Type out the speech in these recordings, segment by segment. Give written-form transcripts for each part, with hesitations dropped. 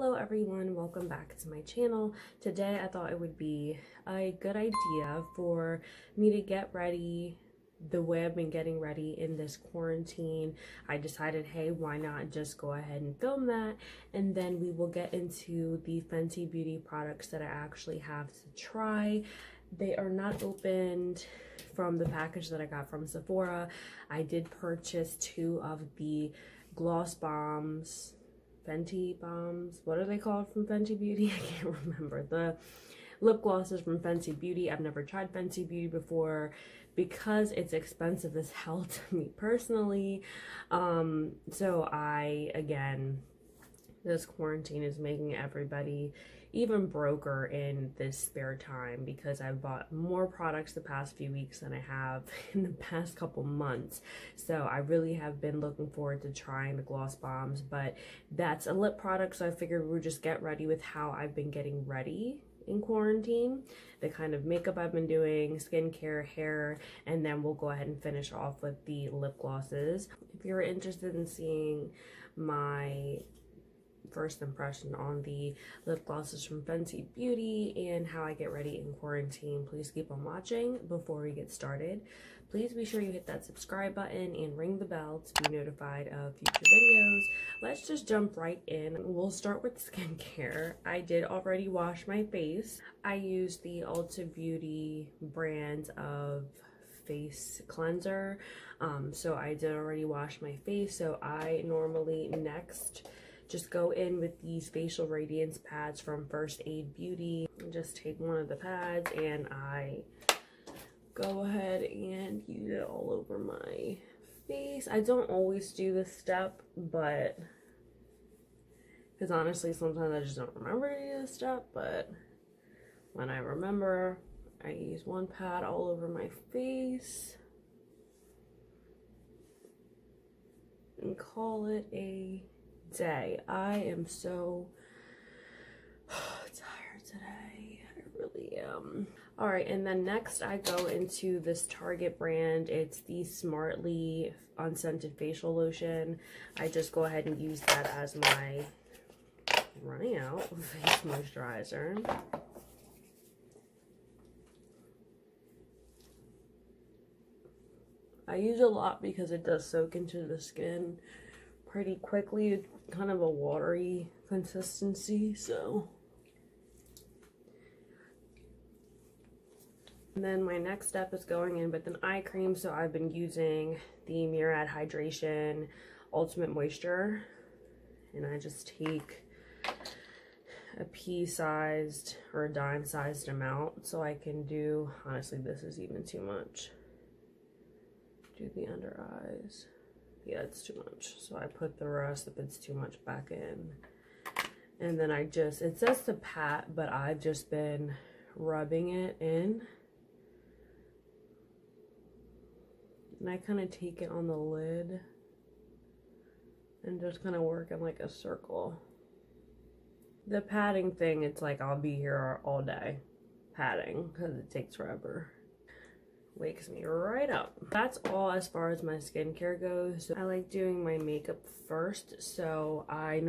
Hello everyone, welcome back to my channel. Today I thought it would be a good idea for me to get ready the way I've been getting ready in this quarantine. I decided, hey, why not just go ahead and film that, and then we will get into the Fenty Beauty products that I actually have to try. They are not opened from the package that I got from Sephora. I did purchase 2 of the gloss bombs, Fenty bombs, what are they called from Fenty Beauty? I can't remember. The lip glosses from Fenty Beauty. I've never tried Fenty Beauty before because it's expensive as hell to me personally. So this quarantine is making everybody even broker in this spare time because I've bought more products the past few weeks than I have in the past couple months. So I really have been looking forward to trying the gloss bombs, but that's a lip product, so I figured we would just get ready with how I've been getting ready in quarantine, the kind of makeup I've been doing, skincare, hair, and then we'll go ahead and finish off with the lip glosses. If you're interested in seeing my first impression on the lip glosses from Fenty Beauty and how I get ready in quarantine, please keep on watching. Before we get started, please be sure you hit that subscribe button and ring the bell to be notified of future videos. Let's just jump right in. We'll start with skincare. I did already wash my face. I used the Ulta Beauty brand of face cleanser, so I did already wash my face. So I normally next just go in with these facial radiance pads from First Aid Beauty. Just take one of the pads and I go ahead and use it all over my face. I don't always do this step, but because honestly sometimes I just don't remember to do this step, but when I remember, I use one pad all over my face and call it a day. I am so tired today. I really am. Alright, and then next I go into this Target brand. It's the Smartly Unscented Facial Lotion. I just go ahead and use that as my running out face moisturizer. I use a lot because it does soak into the skin pretty quickly. It's kind of a watery consistency, so. And then my next step is going in with an eye cream. So I've been using the Murad Hydration Ultimate Moisture, and I just take a pea-sized or a dime-sized amount, so I can do, honestly this is even too much, do the under eyes. Yeah, it's too much, so I put the rest, if it's too much, back in. And then I just, it says to pat, but I've just been rubbing it in. And I kind of take it on the lid and just kind of work in like a circle. The patting thing, it's like I'll be here all day patting because it takes forever. Wakes me right up. That's all as far as my skincare goes. I like doing my makeup first, so I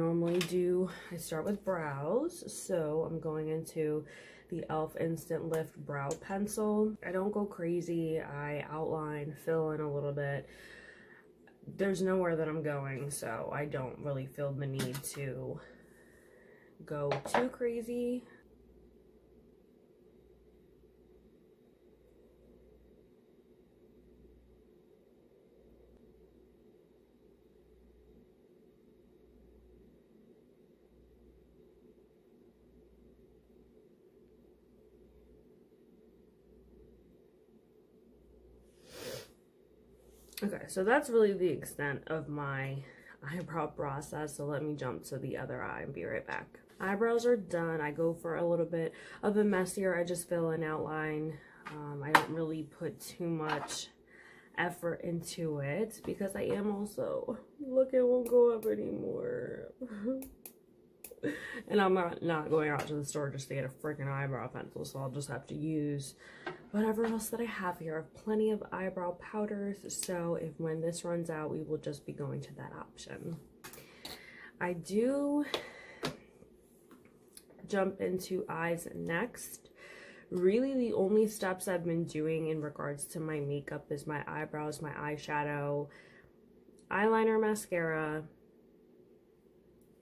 start with brows. So I'm going into the e.l.f. Instant Lift Brow Pencil. I don't go crazy. I outline, fill in a little bit. There's nowhere that I'm going, so I don't really feel the need to go too crazy. Okay, so that's really the extent of my eyebrow process, so let me jump to the other eye and be right back. Eyebrows are done. I go for a little bit of a messier. I just fill an outline. I don't really put too much effort into it because I am also, look, it won't go up anymore. And I'm not going out to the store just to get a freaking eyebrow pencil, so I'll just have to use whatever else that I have here. I have plenty of eyebrow powders, so when this runs out, we will just be going to that option. I do jump into eyes next. Really, the only steps I've been doing in regards to my makeup is my eyebrows, my eyeshadow, eyeliner, mascara,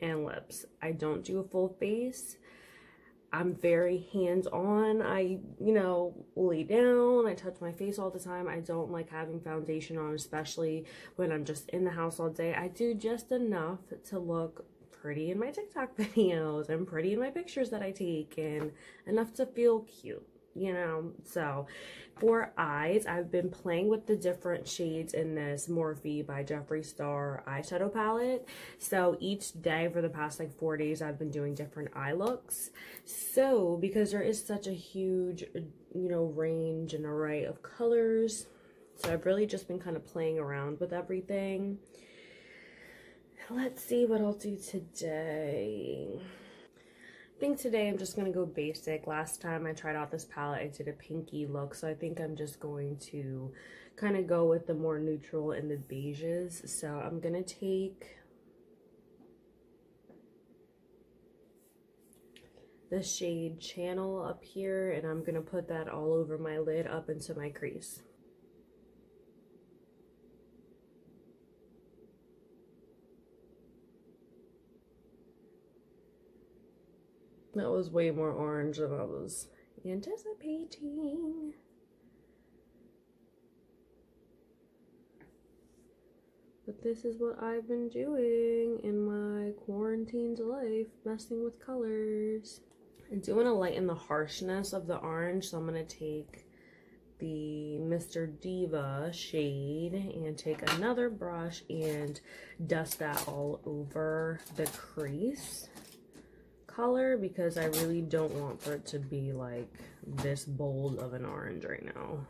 and lips. I don't do a full face. I'm very hands-on. I, lay down. I touch my face all the time. I don't like having foundation on, especially when I'm just in the house all day. I do just enough to look pretty in my TikTok videos and pretty in my pictures that I take, and enough to feel cute, So for eyes, I've been playing with the different shades in this Morphe by Jeffree Star eyeshadow palette. So each day for the past like 4 days, I've been doing different eye looks. So because there is such a huge, range and array of colors, so I've really just been kind of playing around with everything. Let's see what I'll do today. I think today I'm just going to go basic. Last time I tried out this palette, I did a pinky look, so I think I'm just going to kind of go with the more neutral and the beiges. So I'm going to take the shade Channel up here, and I'm going to put that all over my lid up into my crease. That was way more orange than I was anticipating. But this is what I've been doing in my quarantine's life, messing with colors. I do want to lighten the harshness of the orange, so I'm going to take the Mr. Diva shade and take another brush and dust that all over the crease color, because I really don't want for it to be like this bold of an orange right now.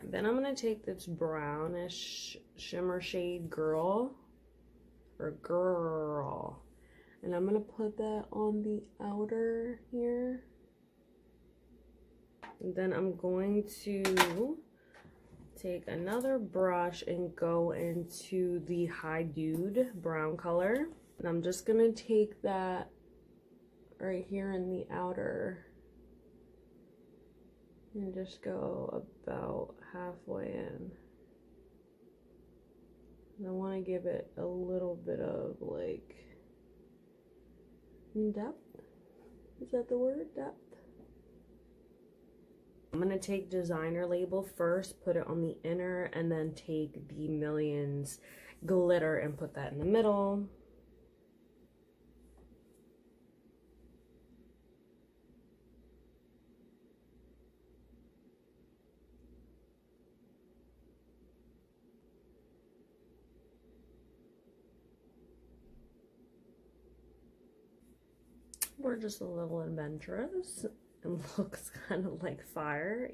And then I'm going to take this brownish shimmer shade Girl, and I'm going to put that on the outer here. And then I'm going to take another brush and go into the High Dude brown color. And I'm just going to take that right here in the outer and just go about halfway in. And I want to give it a little bit of like depth. Is that the word? Depth? I'm going to take designer label first, put it on the inner, and then take the Millions glitter and put that in the middle. We're just a little adventurous. And looks kind of like fire,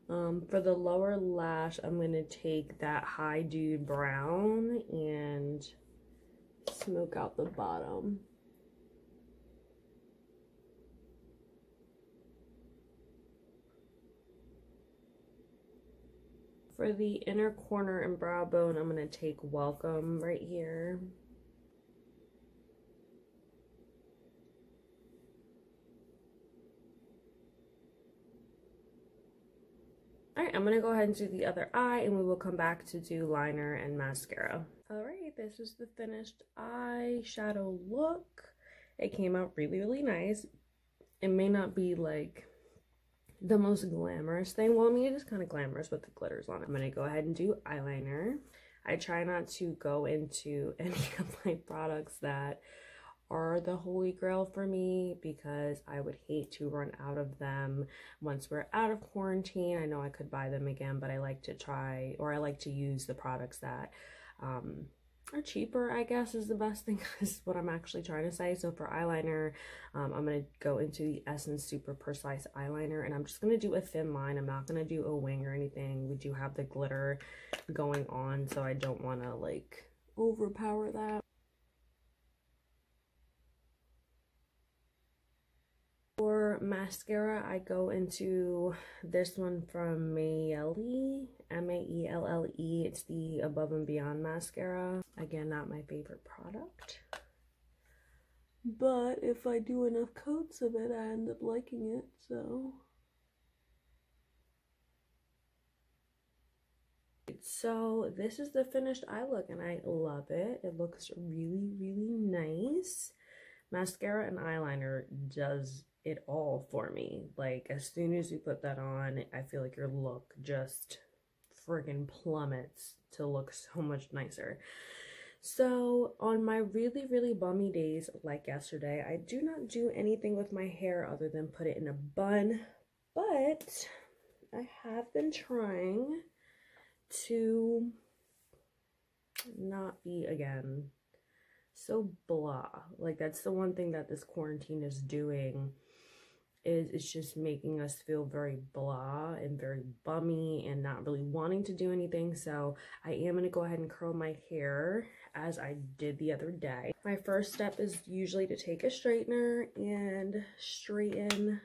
For the lower lash, I'm going to take that High Dude brown and smoke out the bottom. For the inner corner and brow bone, I'm going to take Welcome right here. Alright, I'm going to go ahead and do the other eye, and we will come back to do liner and mascara. Alright, this is the finished eyeshadow look. It came out really, really nice. It may not be like the most glamorous thing. Well, I mean, it is kind of glamorous with the glitters on it. I'm going to go ahead and do eyeliner. I try not to go into any of my products that are the holy grail for me, because I would hate to run out of them once we're out of quarantine. I know I could buy them again, but I like to try, or I like to use the products that are cheaper, I guess is the best thing, is what I'm actually trying to say. So for eyeliner, I'm going to go into the Essence Super Precise Eyeliner, and I'm just going to do a thin line. I'm not going to do a wing or anything. We do have the glitter going on, so I don't want to like overpower that. For For mascara, I go into this one from Maelle, M-A-E-L-L-E. It's the Above and Beyond mascara. Again, not my favorite product, but if I do enough coats of it, I end up liking it, so. So this is the finished eye look, and I love it. It looks really, really nice. Mascara and eyeliner does it all for me. Like, as soon as you put that on, I feel like your look just friggin' plummets to look so much nicer. So on my really, really bummy days like yesterday, I do not do anything with my hair other than put it in a bun, but I have been trying to not be, again, so blah. Like, that's the one thing that this quarantine is doing, is it's just making us feel very blah and very bummy and not really wanting to do anything. So I am going to go ahead and curl my hair as I did the other day. My first step is usually to take a straightener and straighten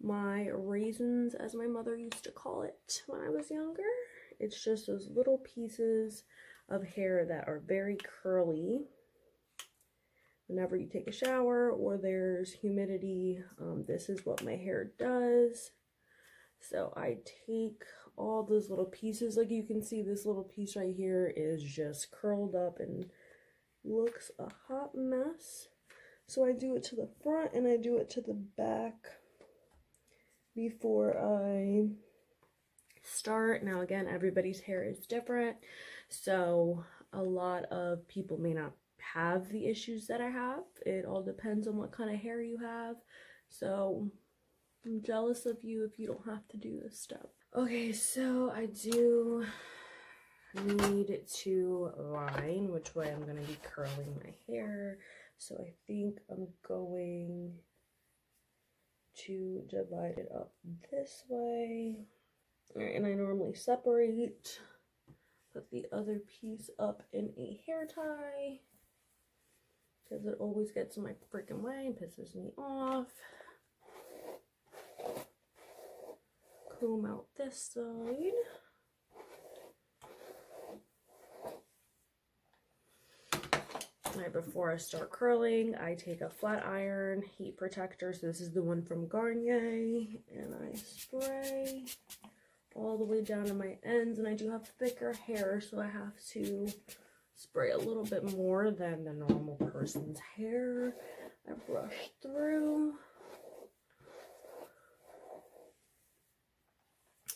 my raisins, as my mother used to call it when I was younger. It's just those little pieces of hair that are very curly. Whenever you take a shower or there's humidity, this is what my hair does. So I take all those little pieces. Like, you can see this little piece right here is just curled up and looks a hot mess. So I do it to the front and I do it to the back before I start. Now, again, everybody's hair is different, so a lot of people may not have the issues that I have. It all depends on what kind of hair you have, so I'm jealous of you if you don't have to do this stuff. Okay, so I do need to line which way I'm going to be curling my hair, so I think I'm going to divide it up this way. Alright, and I normally separate, put the other piece up in a hair tie, because it always gets in my freaking way and pisses me off. Comb out this side. Right before I start curling, I take a flat iron heat protector. So this is the one from Garnier, and I spray all the way down to my ends. And I do have thicker hair, so I have to spray a little bit more than the normal person's hair. I brush through,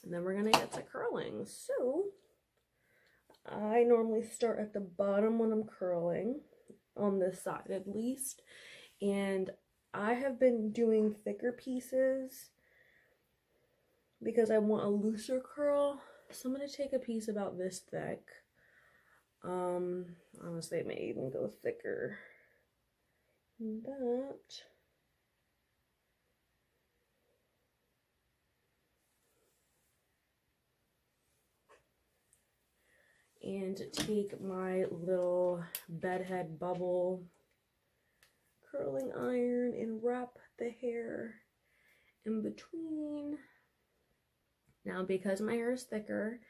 and then we're gonna get to curling. So I normally start at the bottom when I'm curling, on this side at least, and I have been doing thicker pieces because I want a looser curl. So I'm going to take a piece about this thick. Honestly, it may even go thicker than that. And take my little bedhead bubble curling iron and wrap the hair in between. Now, because my hair is thicker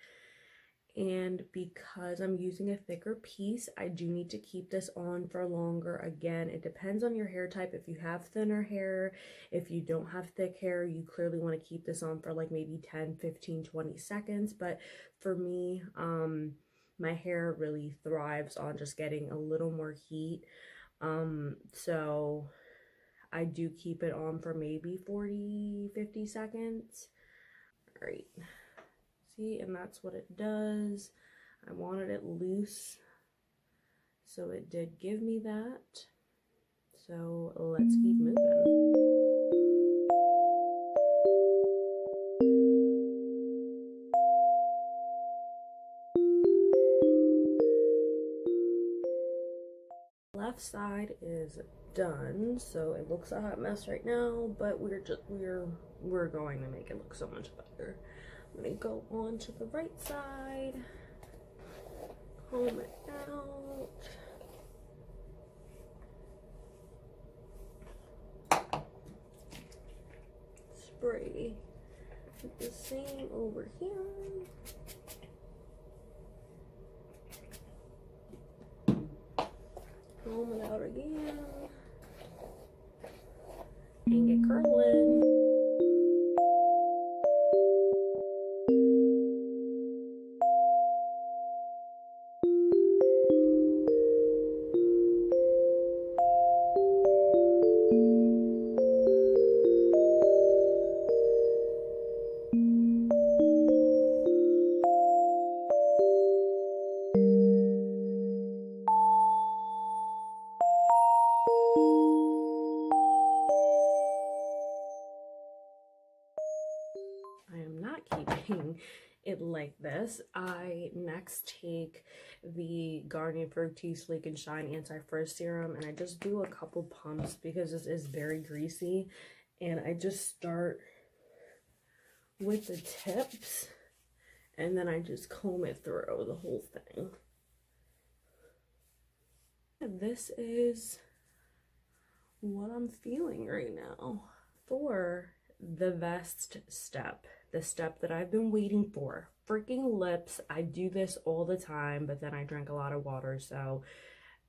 and because I'm using a thicker piece, I do need to keep this on for longer. Again, it depends on your hair type. If you have thinner hair, if you don't have thick hair, you clearly want to keep this on for like maybe 10, 15, 20 seconds. But for me, my hair really thrives on just getting a little more heat. So I do keep it on for maybe 40, 50 seconds. All right. See, and that's what it does. I wanted it loose, so it did give me that. So let's keep moving. Left side is done, so it looks a hot mess right now, but we're going to make it look so much better. I'm gonna go on to the right side, comb it out. spray. The same over here. Comb it out again. And get curling. It like this. I next take the Garnier Fructis Sleek and Shine Anti-Frizz Serum, and I just do a couple pumps because this is very greasy, and I just start with the tips and then I just comb it through the whole thing. This is what I'm feeling right now. For the best step, the step that I've been waiting for, freaking lips. I do this all the time, but then I drink a lot of water, so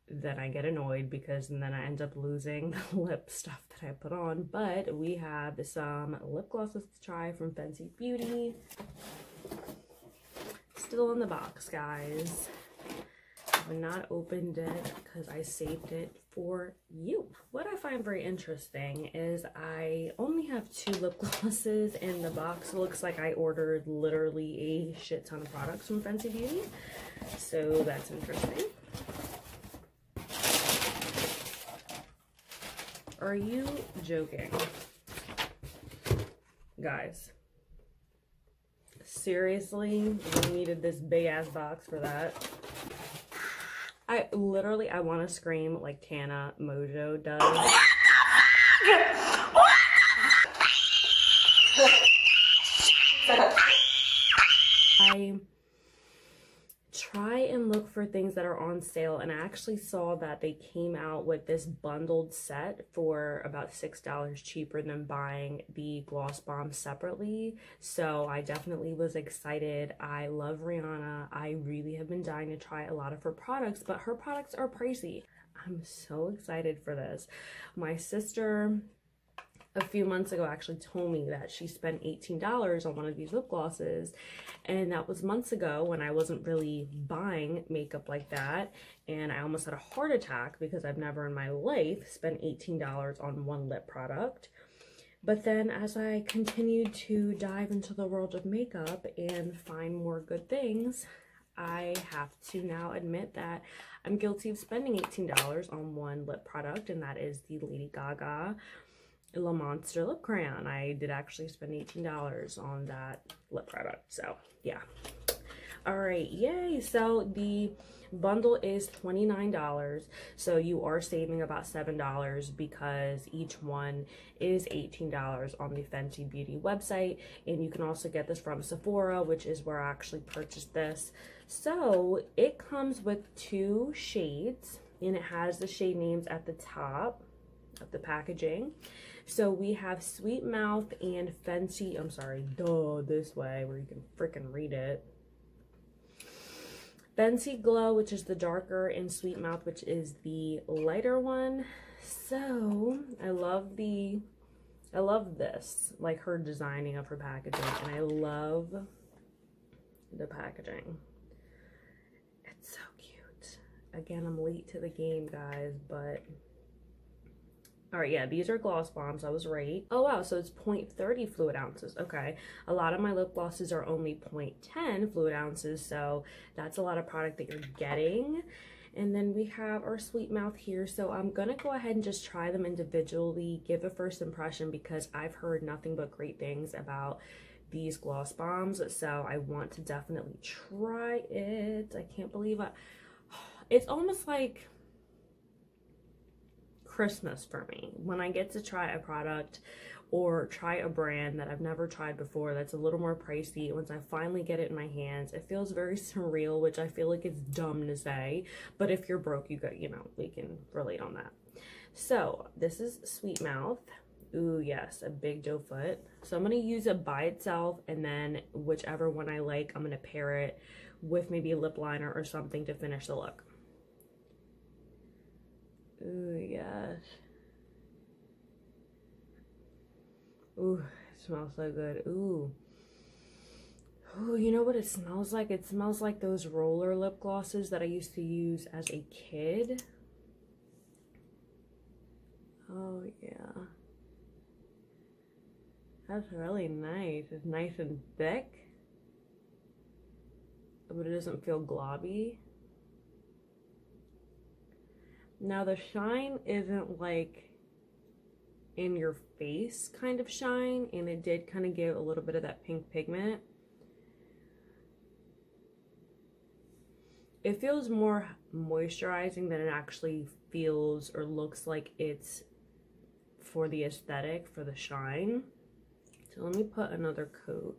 then I get annoyed because then I end up losing the lip stuff that I put on. But we have some lip glosses to try from Fenty Beauty. Still in the box, guys. I've not opened it because I saved it for you. What I find very interesting is I only have 2 lip glosses in the box. It looks like I ordered literally a shit ton of products from Fenty Beauty, so that's interesting. Are you joking? Guys, seriously, we needed this big ass box for that. I want to scream like Tana Mojo does. I try and look for things that are on sale, and I actually saw that they came out with this bundled set for about $6 cheaper than buying the gloss bomb separately. So I definitely was excited. I love Rihanna. I really have been dying to try a lot of her products, but her products are pricey. I'm so excited for this. My sister a few months ago actually told me that she spent $18 on one of these lip glosses, and that was months ago when I wasn't really buying makeup like that, and I almost had a heart attack because I've never in my life spent $18 on one lip product. But then as I continued to dive into the world of makeup and find more good things, I have to now admit that I'm guilty of spending $18 on one lip product, and that is the Lady Gaga Le Monster lip crayon. I did actually spend $18 on that lip product, so yeah. All right, yay. So the bundle is $29, so you are saving about $7 because each one is $18 on the Fenty Beauty website, and you can also get this from Sephora, which is where I actually purchased this. So it comes with 2 shades, and it has the shade names at the top of the packaging. So we have Sweet Mouth and Fenty, this way where you can freaking read it. Fenty Glow, which is the darker, and Sweet Mouth, which is the lighter one. So I love this, like her designing of her packaging, and I love the packaging. It's so cute. Again, I'm late to the game, guys, but all right, yeah, these are gloss bombs. I was right. Oh, wow, so it's 0.30 fluid ounces. Okay, a lot of my lip glosses are only 0.10 fluid ounces, so that's a lot of product that you're getting. And then we have our Sweet Mouth here. So I'm gonna go ahead and just try them individually, give a first impression, because I've heard nothing but great things about these gloss bombs. So I want to definitely try it. I can't believe it's almost like Christmas for me when I get to try a product or try a brand that I've never tried before that's a little more pricey. Once I finally get it in my hands, it feels very surreal, which I feel like it's dumb to say, but if you're broke, we can relate on that. So this is Sweet Mouth. Ooh, yes, a big doe foot. So I'm going to use it by itself, and then whichever one I like, I'm going to pair it with maybe a lip liner or something to finish the look. Ooh, yes. Ooh, it smells so good. Ooh. Ooh, you know what it smells like? It smells like those roller lip glosses that I used to use as a kid. Oh, yeah. That's really nice. It's nice and thick, but it doesn't feel globby. Now the shine isn't like in your face kind of shine, and it did kind of give a little bit of that pink pigment. It feels more moisturizing than it actually feels or looks like it's for the aesthetic, for the shine. So let me put another coat.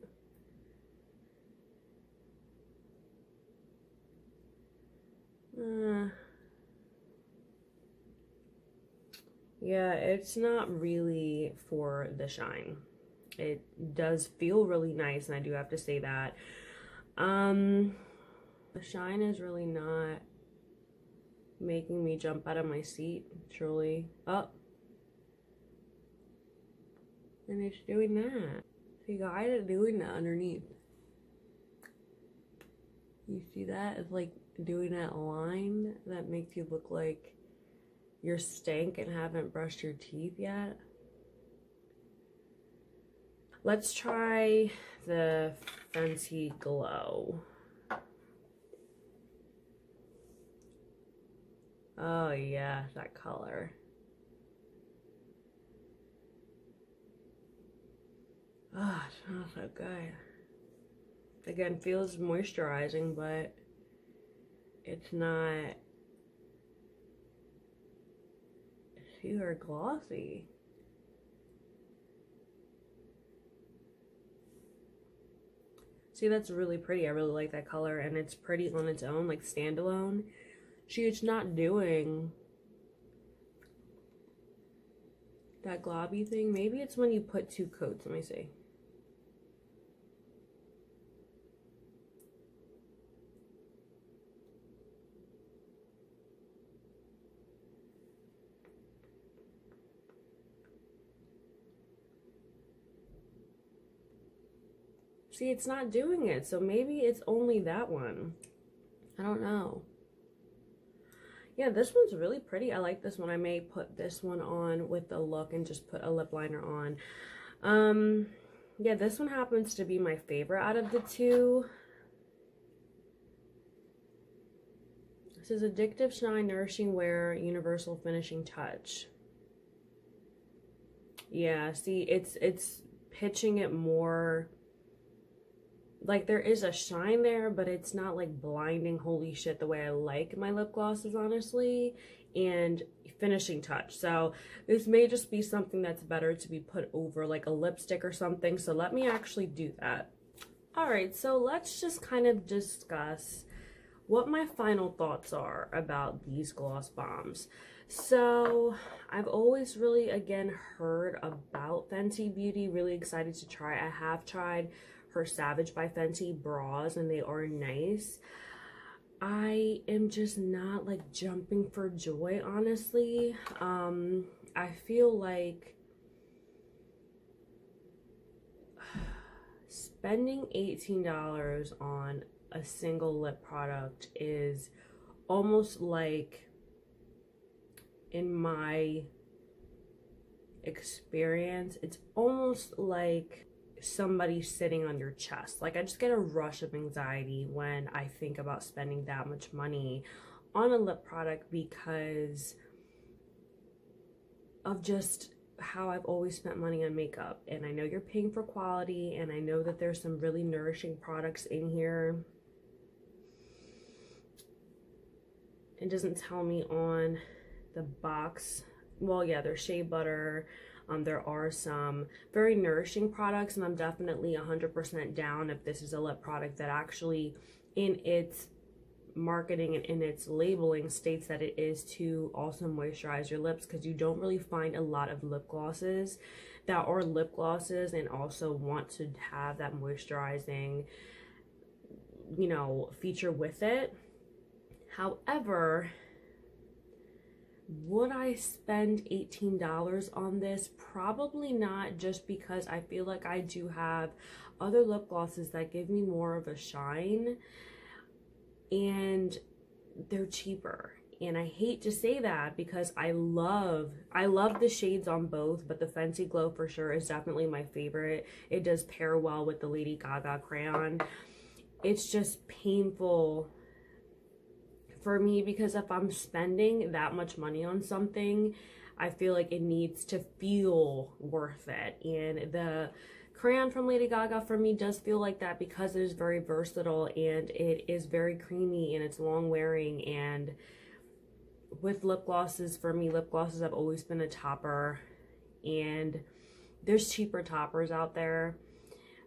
Yeah, it's not really for the shine. It does feel really nice, and I do have to say that. The shine is really not making me jump out of my seat, truly. Oh. And it's doing that. See, guys, it's doing that underneath. You see that? It's like doing that line that makes you look like you're stank and haven't brushed your teeth yet. Let's try the Fenty Glow. Oh yeah, that color. Oh, it smells so good. Again, feels moisturizing, but it's not super glossy. See, that's really pretty. I really like that color, and it's pretty on its own, like standalone. It's not doing that globby thing. Maybe it's when you put two coats. Let me see. See, it's not doing it, so maybe it's only that one. I don't know. Yeah, this one's really pretty. I like this one. I may put this one on with the look and just put a lip liner on. Yeah, this one happens to be my favorite out of the two. This is Addictive Shine Nourishing Wear Universal Finishing Touch. Yeah, see, it's pitching it more. Like, there is a shine there, but it's not like blinding holy shit the way I like my lip glosses, honestly. And finishing touch. So this may just be something that's better to be put over like a lipstick or something. So let me actually do that. All right, so let's just kind of discuss what my final thoughts are about these gloss bombs. So I've always really, again, heard about Fenty Beauty. Really excited to try. I have tried her Savage by Fenty bras, and they are nice. I am just not like jumping for joy, honestly. I feel like spending $18 on a single lip product is almost like, in my experience, it's almost like somebody sitting on your chest. Like, I just get a rush of anxiety when I think about spending that much money on a lip product because of just how I've always spent money on makeup. And I know you're paying for quality, and I know that there's some really nourishing products in here. It doesn't tell me on the box. Well, yeah, there's shea butter. There are some very nourishing products, and I'm definitely 100% down if this is a lip product that actually in its marketing and in its labeling states that it is to also moisturize your lips, because you don't really find a lot of lip glosses that are lip glosses and also want to have that moisturizing, you know, feature with it. However, would I spend $18 on this? Probably not, just because I feel like I do have other lip glosses that give me more of a shine and they're cheaper. And I hate to say that because I love the shades on both, but the Fenty Glow for sure is definitely my favorite. It does pair well with the Lady Gaga crayon. It's just painful for me because if I'm spending that much money on something, I feel like it needs to feel worth it. And the crayon from Lady Gaga for me does feel like that because it is very versatile and it is very creamy and it's long wearing. And with lip glosses, for me, lip glosses have always been a topper, and there's cheaper toppers out there.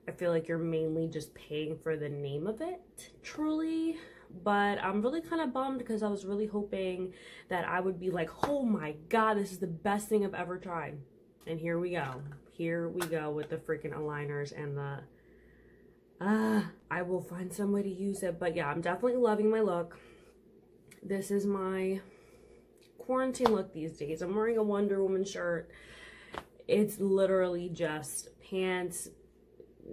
I feel like you're mainly just paying for the name of it, truly. But I'm really kind of bummed because I was really hoping that I would be like, oh my god, this is the best thing I've ever tried. And here we go. Here we go with the freaking aligners and the... I will find some way to use it. But yeah, I'm definitely loving my look. This is my quarantine look these days. I'm wearing a Wonder Woman shirt. It's literally just pants,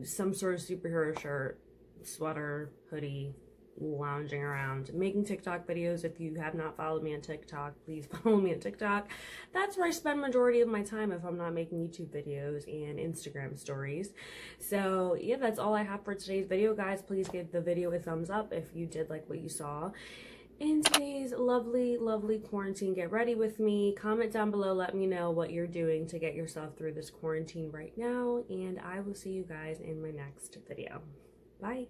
some sort of superhero shirt, sweater, hoodie, lounging around, making TikTok videos. If you have not followed me on TikTok, please follow me on TikTok. That's where I spend majority of my time if I'm not making YouTube videos and Instagram stories. So yeah, that's all I have for today's video, guys. Please give the video a thumbs up if you did like what you saw in today's lovely quarantine get ready with me. Comment down below, let me know what you're doing to get yourself through this quarantine right now, and I will see you guys in my next video. Bye.